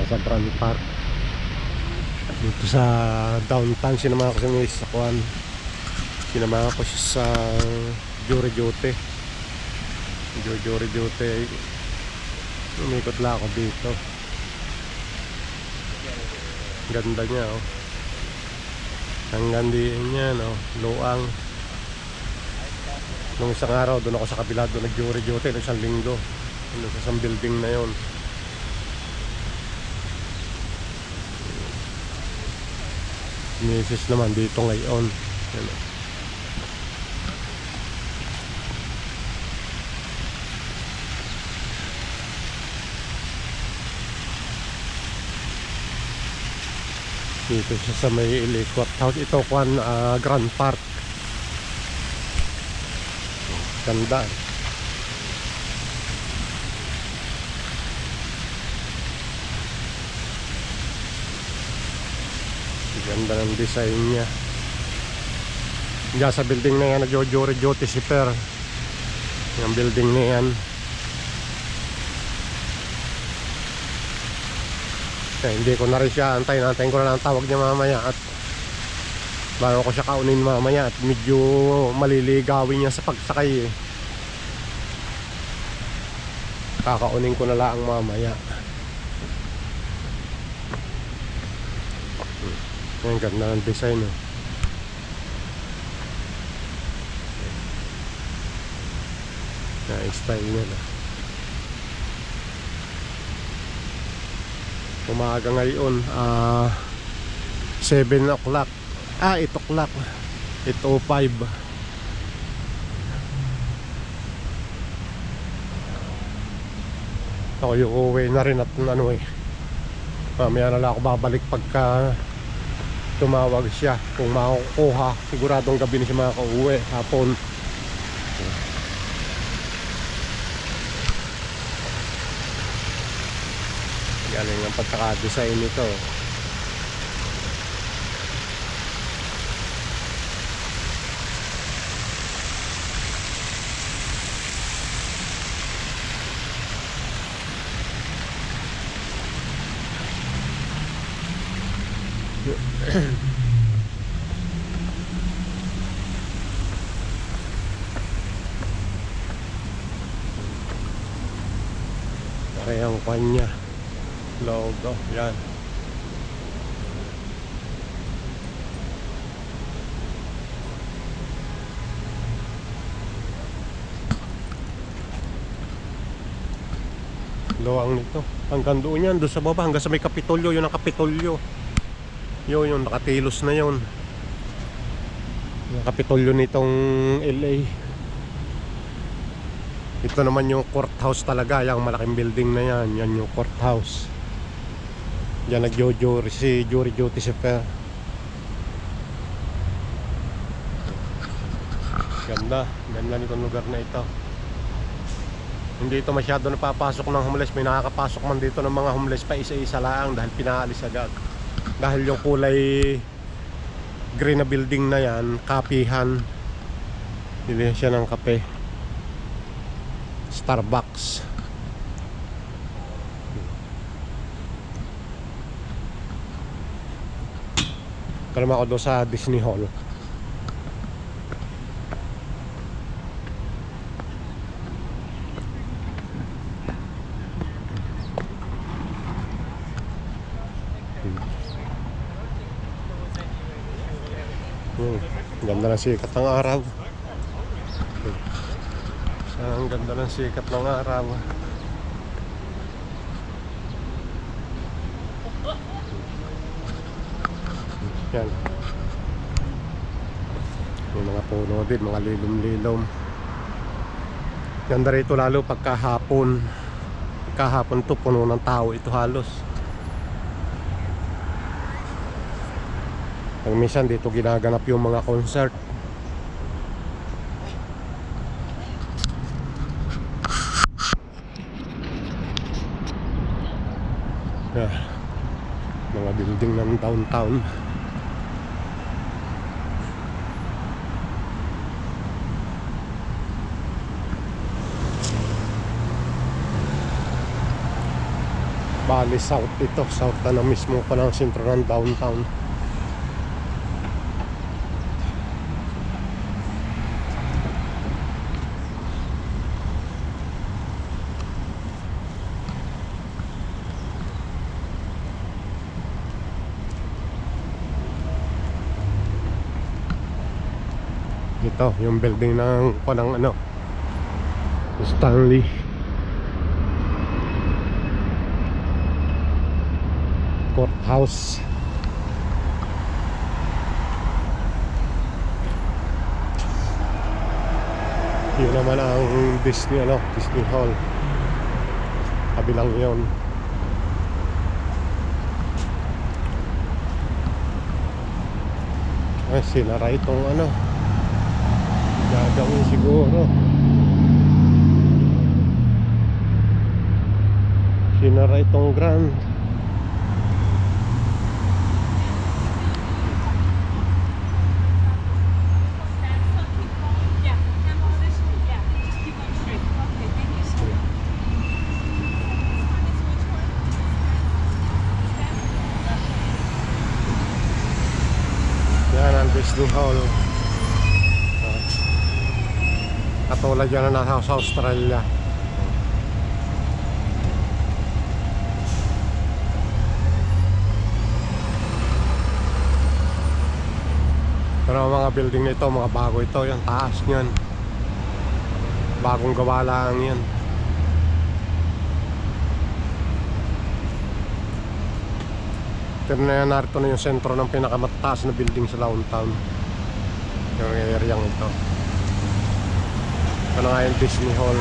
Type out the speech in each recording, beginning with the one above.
sa Grand Park. Dito sa downtown, sinama ko sa mga sakwan. Sinama ko siya sa Jury Duty. Jury Duty. Umikot lang ako dito. Ganda niya, oh. Hanggang diin niya, no? Luang. Nung isang araw, doon ako sa kabila, doon nag-jury duty, nung isang linggo. Doon sa isang building na yon. Misis naman dito ngayon. Yan. Dito siya sa may Courthouse. Ito kuan Grand Park. Ganda. Ganda ng design niya. Diyan sa building na yan, nag-jury duty si Per. Yung building na yan. Eh, hindi ko na rin siya antayin ko na lang tawag niya mamaya at bago ko siya kaunin mamaya at medyo maliligawin niya sa pagsakay eh. Kakaunin ko na lang mamaya. Ang ganda ng design eh. Yung style niya na. Umaga ngayon 7 o'clock 8 o'clock 8:05. Ako yung uwi na rin at ano eh, mamaya na lang ako babalik pagka tumawag siya. Kung makukuha, siguradong gabi na siya makauwi hapon. Galing ang pagkaka-design nito. Parehang kanya logo, yan. Luwang nito. Hanggang doon yan, doon sa baba, hanggang sa may Kapitolyo, yun ang Kapitolyo. Yun, nakatilos na yun. Yung Kapitolyo nitong LA. Ito naman yung courthouse talaga, yung malaking building na yan. Yan yung courthouse. Diyan nag-jury si Jury Duty si Per. Ganda nitong lugar na ito. Hindi ito masyado napapasok ng homeless. May nakakapasok man dito ng mga homeless pa isa-isa lang dahil pinaalis agad. Dahil yung kulay green na building na yan, kapihan. Bili siya ng kape. Starbucks. Kalma ako doon sa Disney Hall. Ganda ng sikat ng araw. Ang ganda ng sikat ng araw. Yan. May mga puno din, mga lilom-lilom. Ganda rito lalo pagkahapon. Pagkahapon to, puno ng tao ito halos. Pag minsan dito ginaganap yung mga concert. Mga building ng downtown. Bali south ito, south na mismo pa ng sentro ng downtown. Ito yung building ng panang ano, Stanley. Courthouse. Yun naman ang Disney Disney Hall. Kabilang yun. Ay, sinara itong gagawin siguro. Sinara itong Grand. Yan ang Disney Hall. Katulad yan na nasa Australia. Pero mga building na ito, mga bago ito, yung taas niyan. Bagong gawa lang yan. Pero narito na yung sentro ng pinakamataas na building sa downtown. Yung area ito. Ito na nga yung Disney Hall.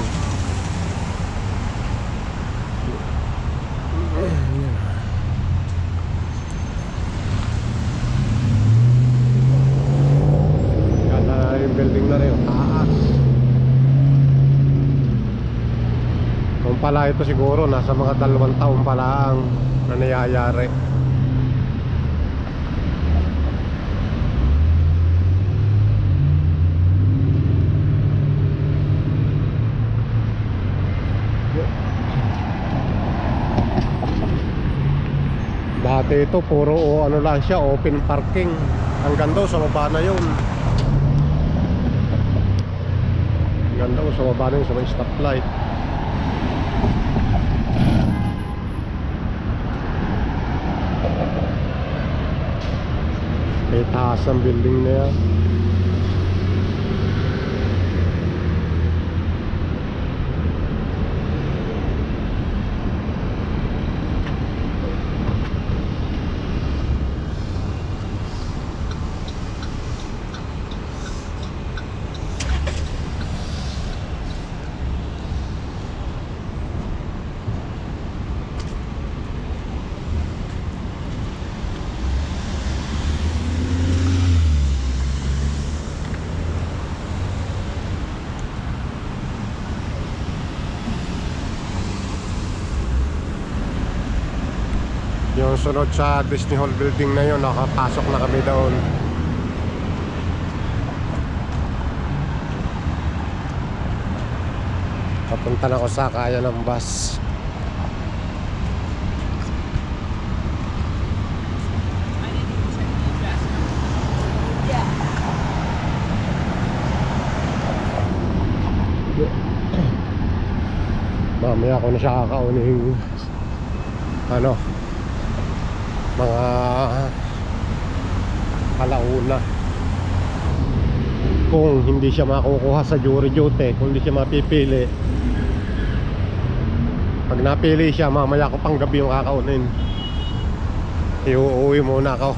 Yan na yung building na rin, yung taas. Kung pala ito siguro, nasa mga 2 taon pala ang nangyayari. Dati ito puro lang siya, open parking. Hanggang daw sa baba na yun. Hanggang daw sa baba na yun, sa may stoplight. May taas ang building na yan. Yung sunod sa Disney Hall building na yun, nakapasok na kami doon. Papunta na ako sa kaya ng bus. Mamaya ako na siya kakaunin mga alauna, kung hindi siya makukuha sa jury duty, kung hindi siya mapipili. Pag napili siya, mamaya ko pang gabi yung kakaunin. Iuuwi muna ako.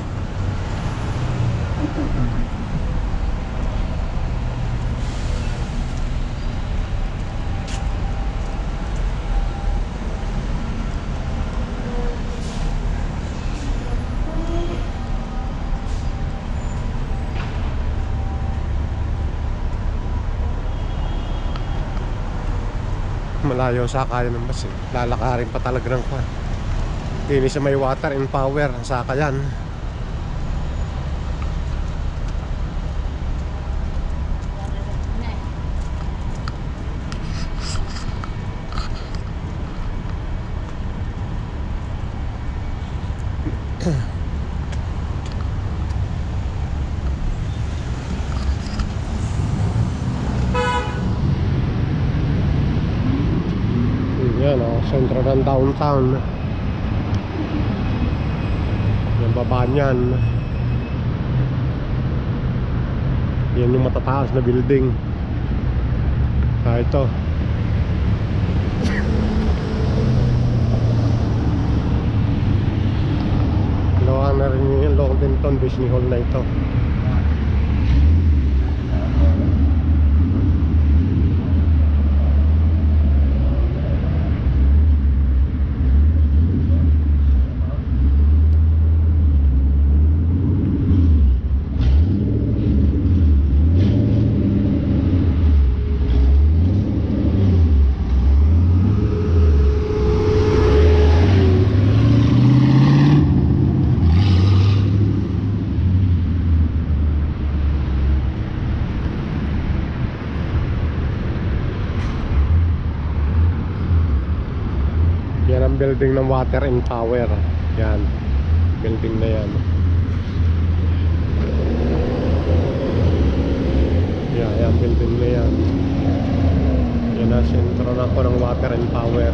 Malayo sa kaya ng bus eh. Lalakarin pa talaga ng kwan. Hindi sa may water and power sa kayan. Yan o, sentro ng downtown. Yung baba niyan, yan yung matataas na building. Ito loang na rin yung Longdenton Disney Hall na ito. Yan ang building ng Water and Power. Yan, building na yan. Yan building na yan. Yan na, sentro na ko ng Water and Power.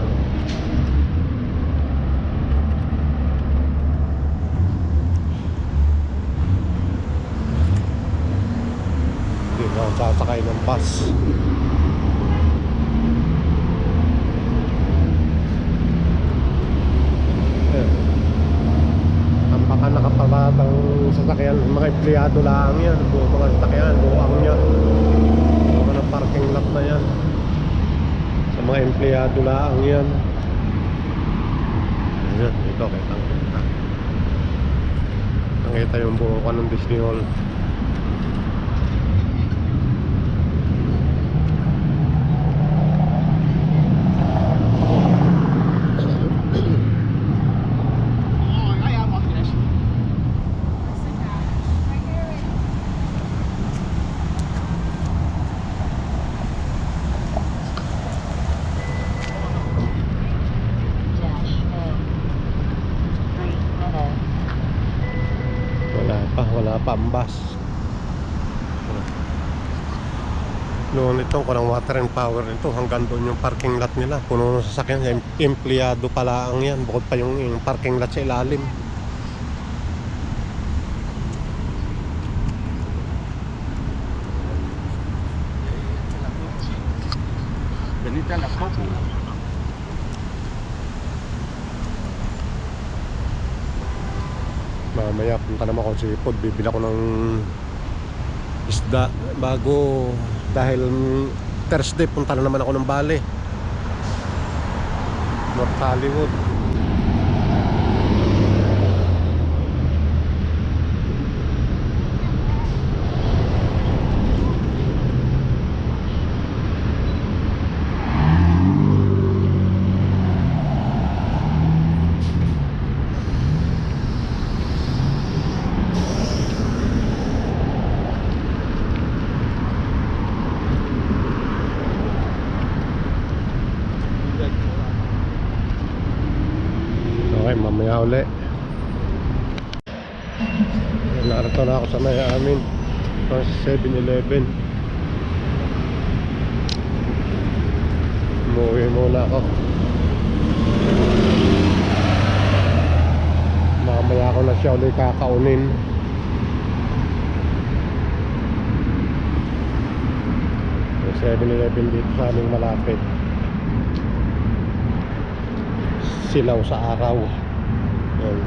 Dito ako sasakay ng bus. Ang baka nakapalatang sasakyan, mga empleyado lang yan. Mga sasakyan, buwang yan. Mga parking lot na yan. Sa mga empleyado lang yan. Ayan, ito kita. Nakita yung buukan ng Disney Hall. Wala pa ang bus. Noon itong kunang Water and Power nito, hanggang doon yung parking lot nila, puno ng sasakyan. Empleyado pala ang yan, bukod pa yung parking lot sa ilalim. Benita la foto. Mamaya punta naman ako sa Ipod, bibili ako ng isda bago, dahil Thursday punta na naman ako ng Bali, North Hollywood. Okay, mamaya uli. Narito na ako sa may amin, sa 7-Eleven. Umuwi muna ako. Mamaya ako na siya uli kakaunin. May 7-Eleven dito sa aming malapit. Silaw sa araw. Yan.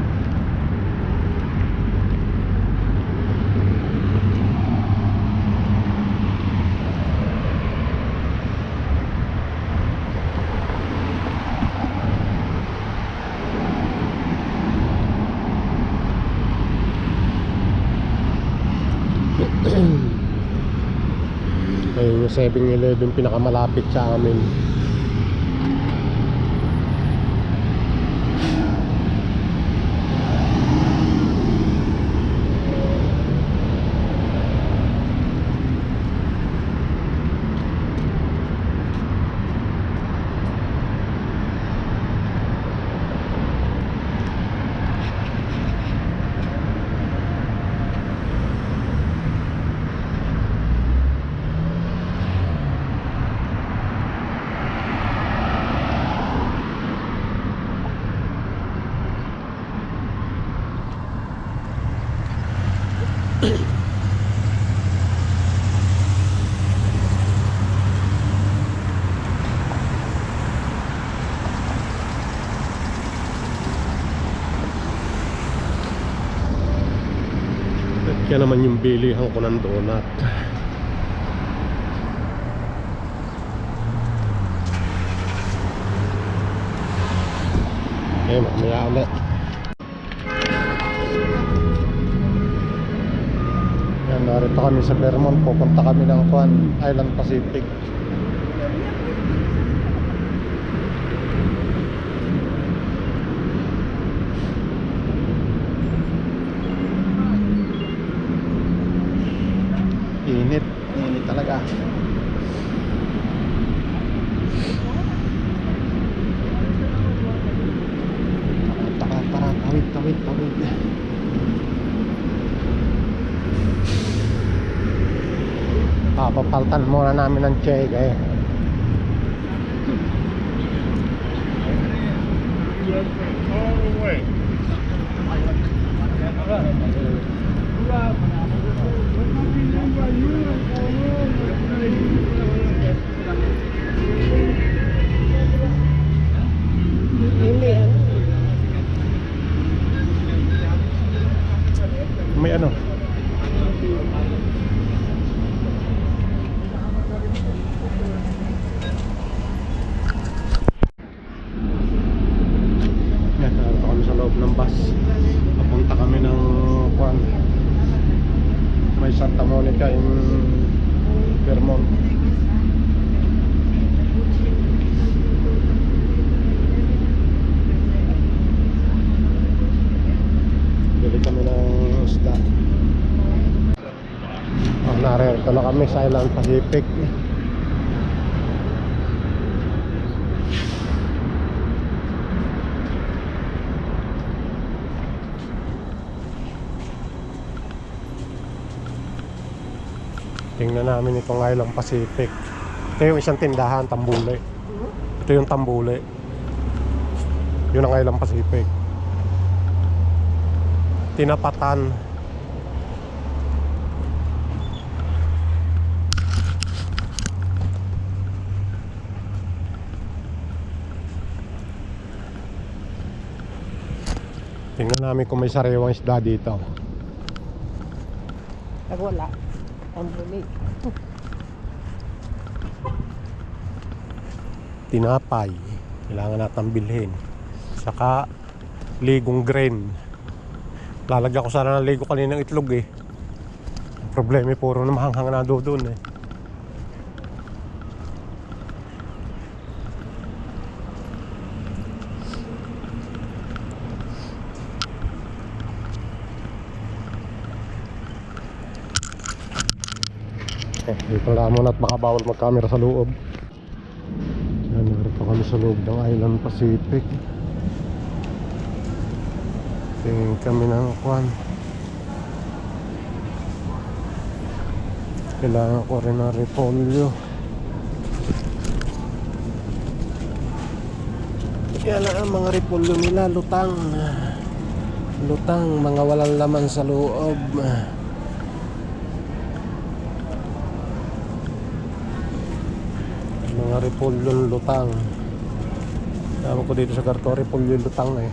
Ayun yung 7-Eleven pinakamalapit sa amin. Kaya naman yung bilihan ko ng donut. Okay, mamaya ulit. Yan, narito kami sa Vermont. Pupunta kami ng Island Pacific. Init talaga. Para tawid. Papapaltan muna namin ng check eh. All the way. May ano? Yan, narito kami sa loob ng bus. Papunta kami ng may Santa Monica in Vermont. Bili kami ng isda. Narito na kami sa Island Pacific. Tingnan namin itong Island Pacific. Ito yung isang tindahan, Tambule. Ito yung Tambule. Yun ang Island Pacific. Tinapatan. Tingnan namin kung may sariwang isda dito. Pag wala, ang buli. Tinapay. Kailangan natin bilhin. Saka ligong grain. Lalagyan ko sana ng ligo kaninang itlog eh. Ang problema eh, puro na mahanghang na doon eh. Dito lang muna at baka bawal mag-camera sa loob. Yan, narito kami sa loob ng Island Pacific. Tingin kami ng kailangan ko rin ng repolyo. Yan ang mga repolyo nila, lutang, mga walang laman sa loob. Mga repolyong lutang. Tama ko dito sa karto, repolyong lutang eh.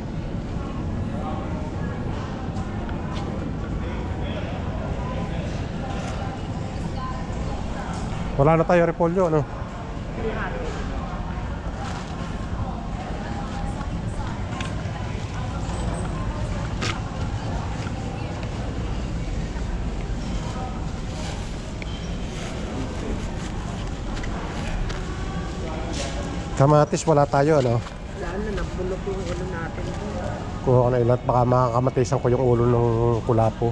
Wala na tayo repolyo, ano? Kamatis wala tayo, ano? Wala na, nabulok yung ulo natin. Kuha ko na ilat, baka makakamatisan ko yung ulo ng kulapo.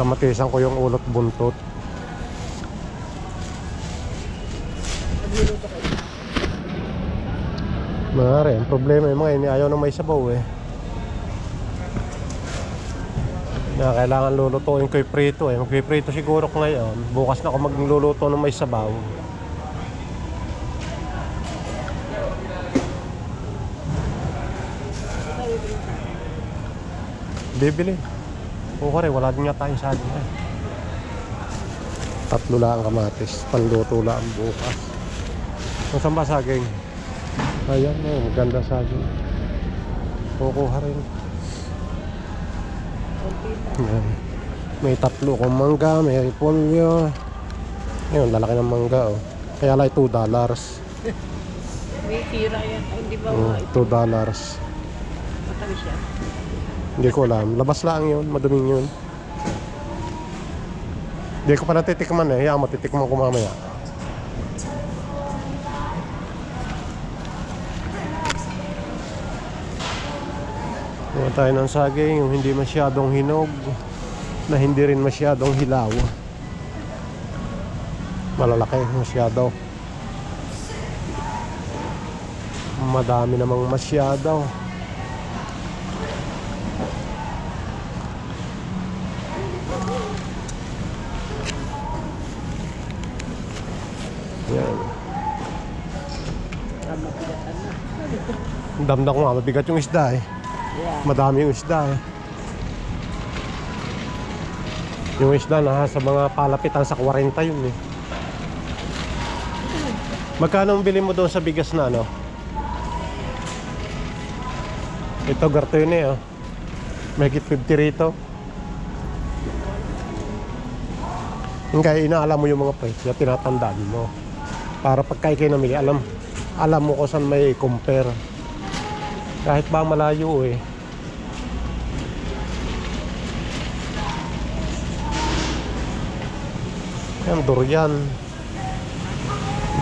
Kamatisan ko yung ulot buntot. Maaari, ang problema yung mga ini ayaw na may sabaw eh. Na kailangan lulutuin ko yung prito eh. Magpiprito siguro ko ngayon. Bukas na ako magluluto ng may sabaw. Bibili. O rin, wala din nga tayong saging eh. 3 lang kamatis. Panluto lang bukas. Kung saan ba saging? Ayan, maganda saging. Kukuha rin. Ayan. May 3 kong mangga, may repolyo. Ayun, lalaki ng mangga oh. Kaya lang $2. May tira yan. Ay, hindi ba $2. matagal siya? Hindi ko alam. Labas lang yun, maduming yun. Hindi ko pa natitikman eh. Hayaan mo, titikman ko mamaya. Kuha tayo ng saging, yung hindi masyadong hinog, na hindi rin masyadong hilaw. Malalaki masyado. Madami namang masyado. Yan. Mapigatan na. Damdam ko nga, mabigat yung isda eh. Yeah. Madami yung isda eh. Yung isda nasa mga palapitan sa 40 yun eh. Magkano ang bili mo doon sa bigas na ano? Ito garto yun eh oh. Mahigit 50 rito. Kaya inaalam mo yung mga presyo, tinatandaan mo. Para pagka kayo namili, alam mo kung saan may compare. Kahit ba malayo eh. Yan, durian.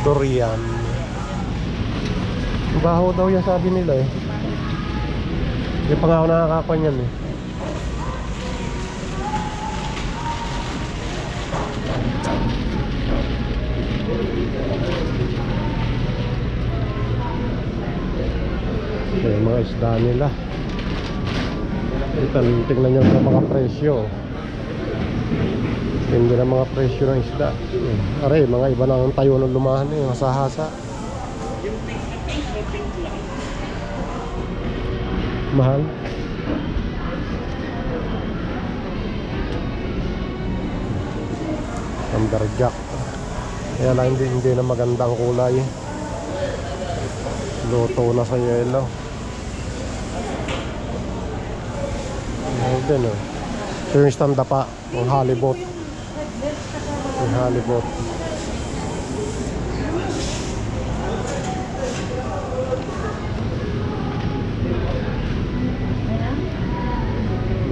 Durian. Baho daw yan sabi nila eh. Hindi pa nga ako nakakakuha niyan eh. Ito yung mga isda nila. Tingnan nyo sa mga presyo. Hindi na mga presyo ng isda. Aray, mga iba na ang tayo ng lumahan eh, hasa-hasa. Mahal. Amberjack. Kaya lang hindi na magandang kulay. Luto na sa yelo. Ayan din oh. Ito yung standa pa, yung halibut. Yung halibut.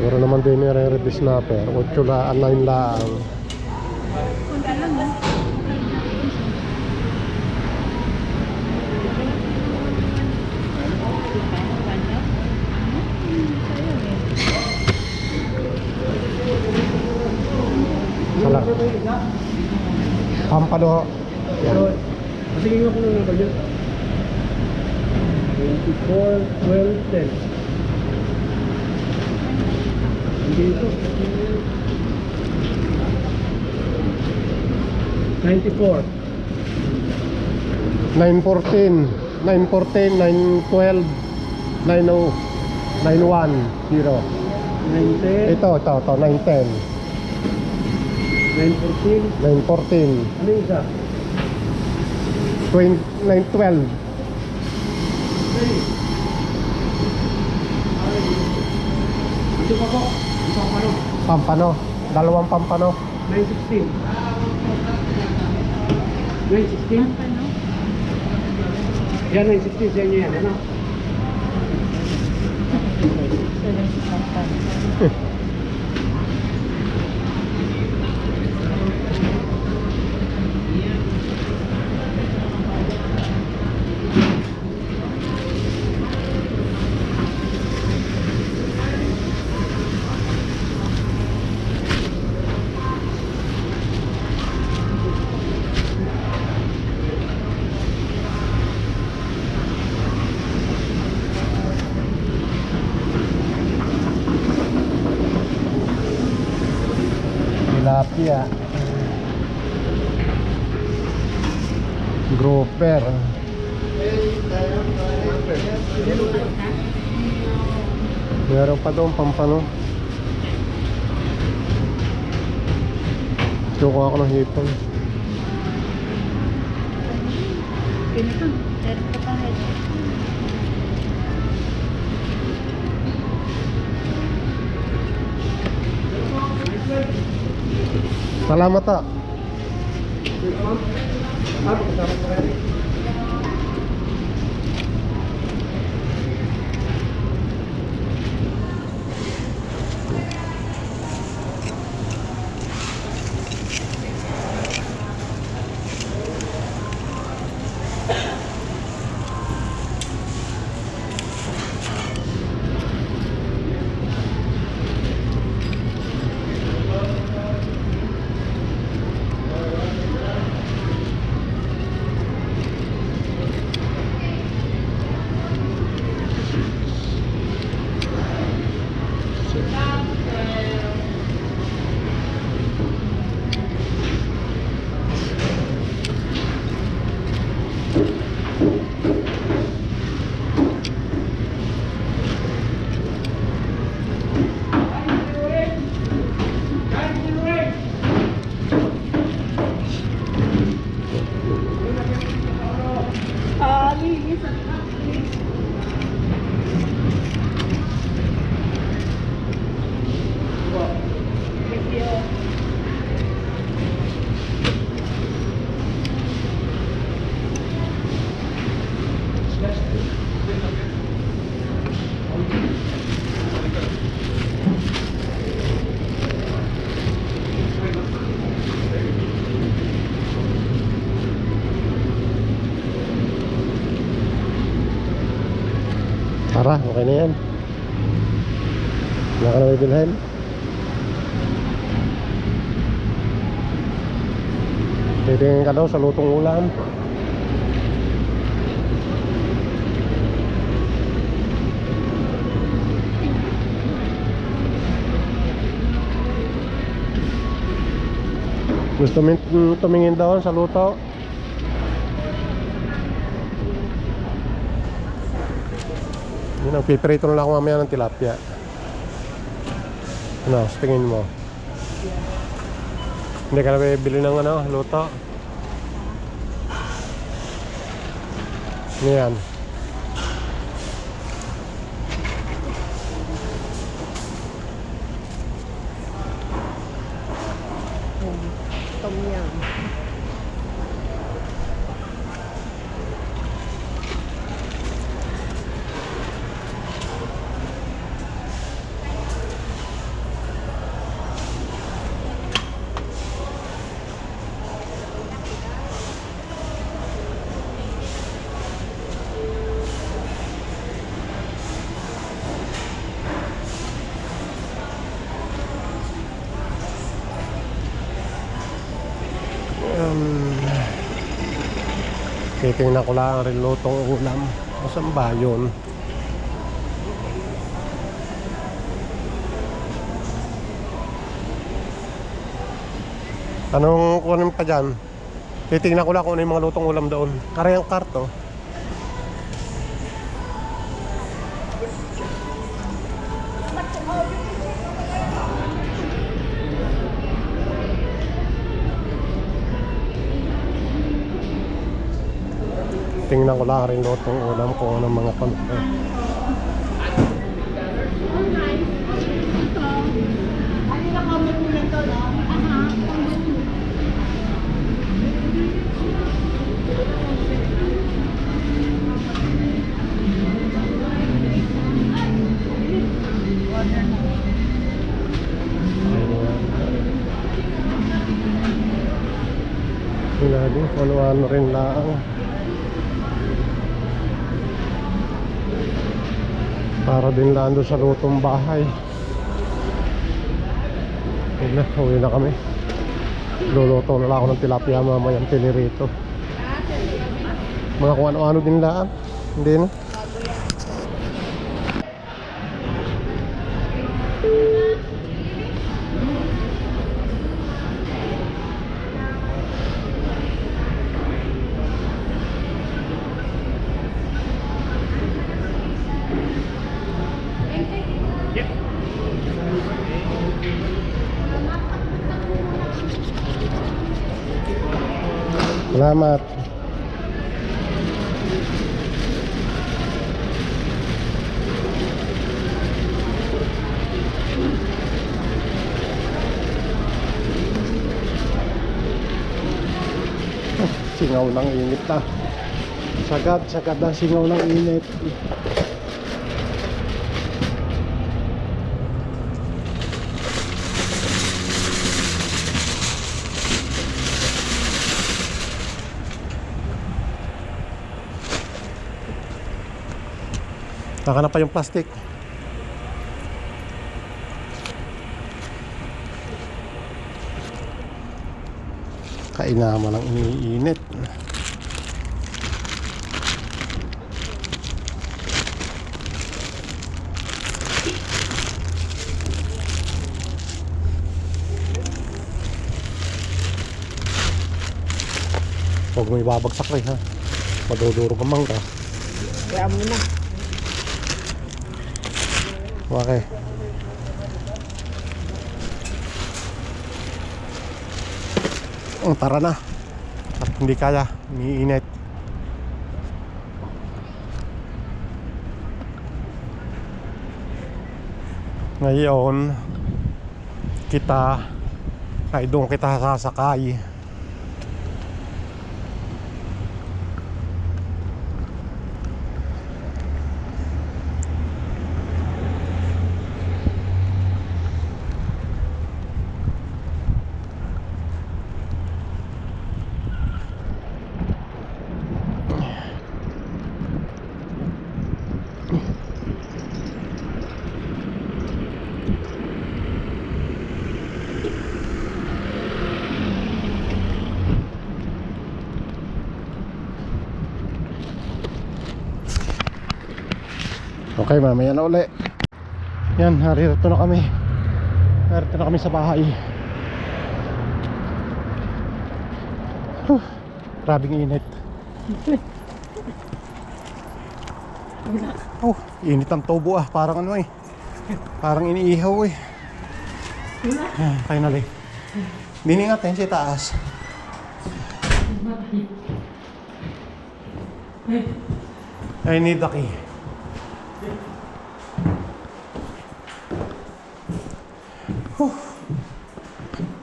Meron naman din yung red snapper. 8 laan, 9 laang. Salah. Pampano. Yan. Sige nga po ng budget. 24, 12, 10. Dito. 94. 914, 914, 912, 90, 91, 0. 910. Ito, 910, 914. 914, Ano yung isa? 912. Ito pa po. Ito pa po. Pampano, dalawang pampano. 916. 916? Yan, 916 sa inyo yan, ano? Tilapia, grouper. Meron pa doon pampano. Kukuha ako ng hipon. Ganito. Meron ka pa head. Salamat ah. Tara, okay na yan. Wala ka na bibilhin. Titingin ka daw sa lutong ulam. Gusto tumingin daw sa luto. Yun, piprito na lang ako mamaya ng tilapia. Ano, sa tingin mo? Hindi ka na bibili ng ano, luto? Ano yan? Tom yum. Titingnan ko lang rin lutong ulam. Saan ba yun? Anong kunin pa dyan? Titingnan ko lang kung ano yung mga lutong ulam doon. Karayang karto. Tingnan ko lang rin lutong ulam kung anong mga paluto. Lagi, ano-ano rin lang. Para din lang doon sa lutong bahay. Uwi na kami. Luluto na lang ako ng tilapia mamayang pinirito. Mga kung ano-ano din lang. Hindi na. Salamat. Singaw ng init na. Sagad ang singaw ng init. Taka na pa yung plastic. Kainaman ng iniinit. Huwag mo ibabagsak rin ha. Madudurog ang mangga. Kaya mo na. Okay. Tara na. At hindi kaya, umiinit. Ngayon doon kita sasakay. Okay, mamaya na uli. Yan, narito na kami. Narito na kami sa bahay. Grabing init. Oh, init ang tubo ah. Parang ano eh. Parang iniihaw eh. Yan, finally. Dini natin sa taas. I need the key.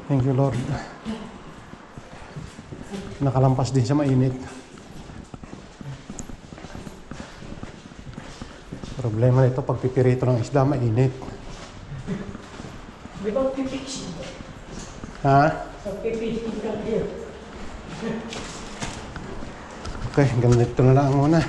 Thank you, Lord. Nakalampas din sa mainit. Problema nito pag pipirito ng isda, mainit. Di ba pipiksi? Ha? Sa pipiksi ka here. Okay, ganito na lang muna.